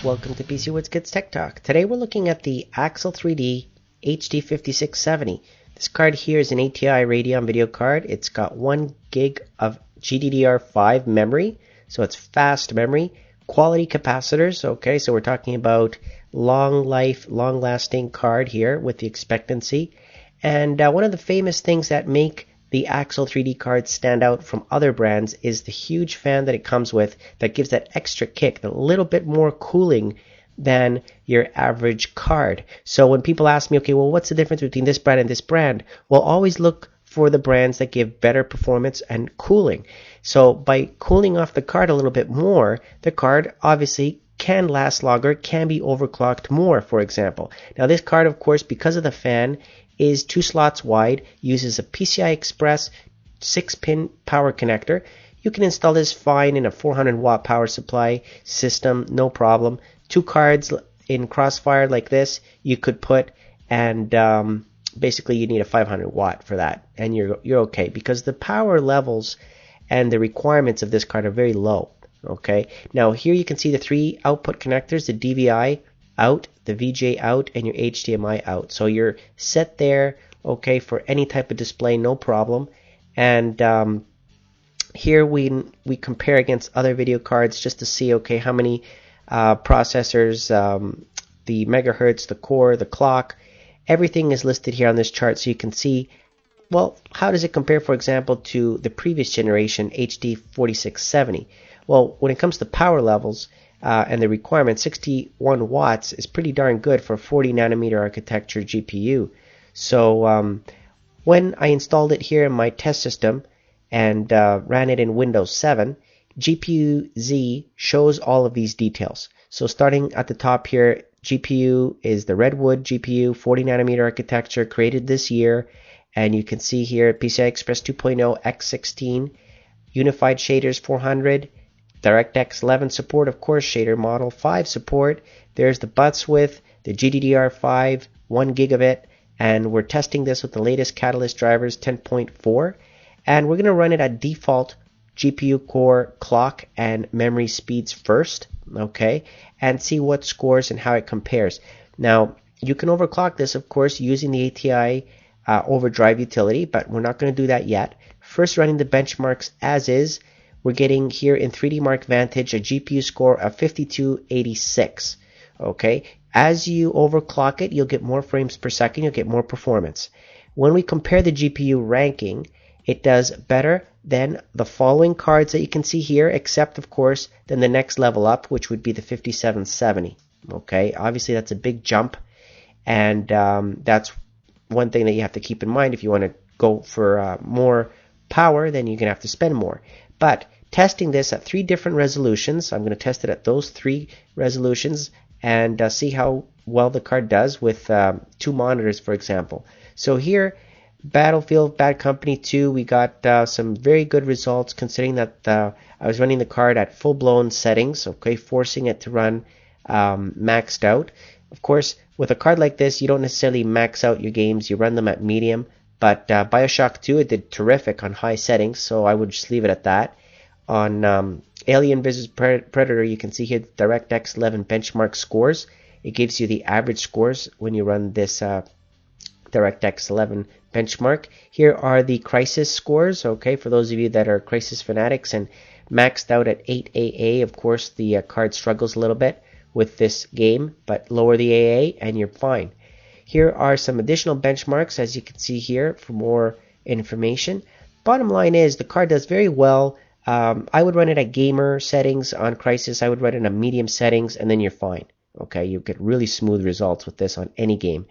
Welcome to PC Woods Kids Tech Talk. Today we're looking at the Axle 3D HD5670. This card here is an ATI Radeon video card. It's got 1 gig of GDDR5 memory, so it's fast memory. Quality capacitors, okay, so we're talking about long life, long lasting card here with the expectancy. And one of the famous things that make the Axle 3D card stand out from other brands is the huge fan that it comes with that gives that extra kick, a little bit more cooling than your average card. So when people ask me, okay, well, what's the difference between this brand and this brand? Well, always look for the brands that give better performance and cooling. So by cooling off the card a little bit more, the card obviously can last longer, can be overclocked more, for example. Now this card, of course, because of the fan, is 2 slots wide, uses a PCI Express 6-pin power connector. You can install this fine in a 400 watt power supply system, no problem. 2 cards in Crossfire like this you could put, and basically you need a 500 watt for that, and you're okay, because the power levels and the requirements of this card are very low. Okay, now here you can see the 3 output connectors, the DVI out, the VJ out, and your HDMI out. So you're set there, okay, for any type of display, no problem. And here we compare against other video cards just to see, okay, how many processors, the megahertz, the core, the clock, everything is listed here on this chart, so you can see, well, how does it compare, for example, to the previous generation HD4670? Well, when it comes to power levels and the requirement, 61 watts is pretty darn good for a 40 nanometer architecture GPU. So when I installed it here in my test system and ran it in Windows 7, GPU-Z shows all of these details. So starting at the top here, GPU is the Redwood GPU, 40 nanometer architecture, created this year. And you can see here PCI Express 2.0 X16, Unified Shaders 400, DirectX 11 support, of course, shader model 5 support. There's the bus width, the GDDR5, 1 gigabit, and we're testing this with the latest Catalyst drivers 10.4. And we're going to run it at default GPU core, clock, and memory speeds first, okay, and see what scores and how it compares. Now, you can overclock this, of course, using the ATI overdrive utility, but we're not going to do that yet. First, running the benchmarks as is, we're getting here in 3D Mark Vantage a GPU score of 5286. Okay, as you overclock it, you'll get more frames per second, you'll get more performance. When we compare the GPU ranking, it does better than the following cards that you can see here, except of course than the next level up, which would be the 5770. Okay, obviously that's a big jump, and that's one thing that you have to keep in mind. If you want to go for more power, then you're going to have to spend more. But testing this at 3 different resolutions, I'm going to test it at those 3 resolutions and see how well the card does with 2 monitors, for example. So here, Battlefield Bad Company 2, we got some very good results considering that I was running the card at full-blown settings, okay, forcing it to run maxed out. Of course, with a card like this, you don't necessarily max out your games, you run them at medium. But Bioshock 2, it did terrific on high settings, so I would just leave it at that. On Alien vs. Predator, you can see here the DirectX 11 benchmark scores. It gives you the average scores when you run this DirectX 11 benchmark. Here are the Crysis scores, okay, for those of you that are Crysis fanatics, and maxed out at 8AA. Of course, the card struggles a little bit with this game, but lower the AA and you're fine. Here are some additional benchmarks, as you can see here, for more information. Bottom line is, the card does very well. I would run it at gamer settings on Crysis. I would run it at medium settings, and then you're fine. Okay, you get really smooth results with this on any game.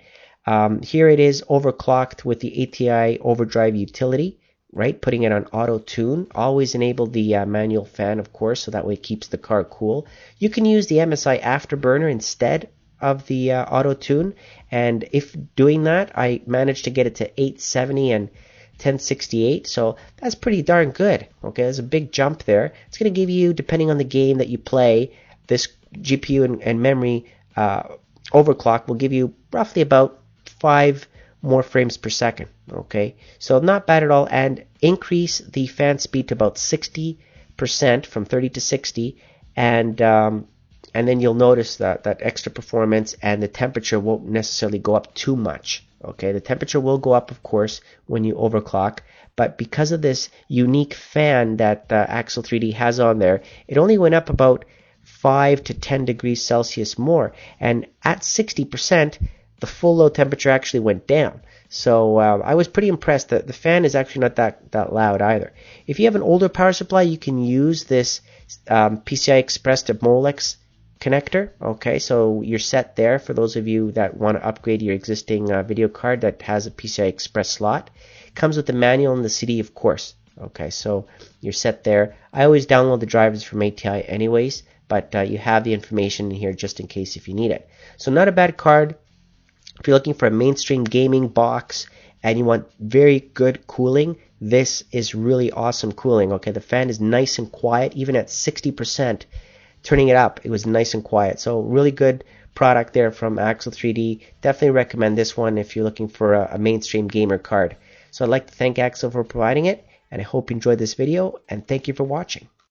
Here it is overclocked with the ATI overdrive utility, right? Putting it on auto tune. Always enable the manual fan, of course, so that way it keeps the card cool. You can use the MSI Afterburner instead of the auto tune, and if doing that, I managed to get it to 870 and 1068, so that's pretty darn good. Okay, there's a big jump there. It's going to give you, depending on the game that you play, this GPU and memory overclock will give you roughly about 5 more frames per second. Okay, so not bad at all, and increase the fan speed to about 60% from 30 to 60, and and then you'll notice that extra performance, and the temperature won't necessarily go up too much. Okay, the temperature will go up, of course, when you overclock, but because of this unique fan that Axle 3D has on there, it only went up about 5 to 10 degrees Celsius more, and at 60%, the full load temperature actually went down. So I was pretty impressed that the fan is actually not that loud either. If you have an older power supply, you can use this PCI Express to Molex connector. Okay, so you're set there for those of you that want to upgrade your existing video card that has a PCI Express slot. It comes with the manual and the CD, of course. Okay, so you're set there. I always download the drivers from ATI anyways, but you have the information in here just in case if you need it. So not a bad card. If you're looking for a mainstream gaming box and you want very good cooling, this is really awesome cooling. Okay, the fan is nice and quiet, even at 60%. Turning it up, it was nice and quiet. So really good product there from Axle 3D. Definitely recommend this one if you're looking for a mainstream gamer card. So I'd like to thank Axle for providing it, and I hope you enjoyed this video, and thank you for watching.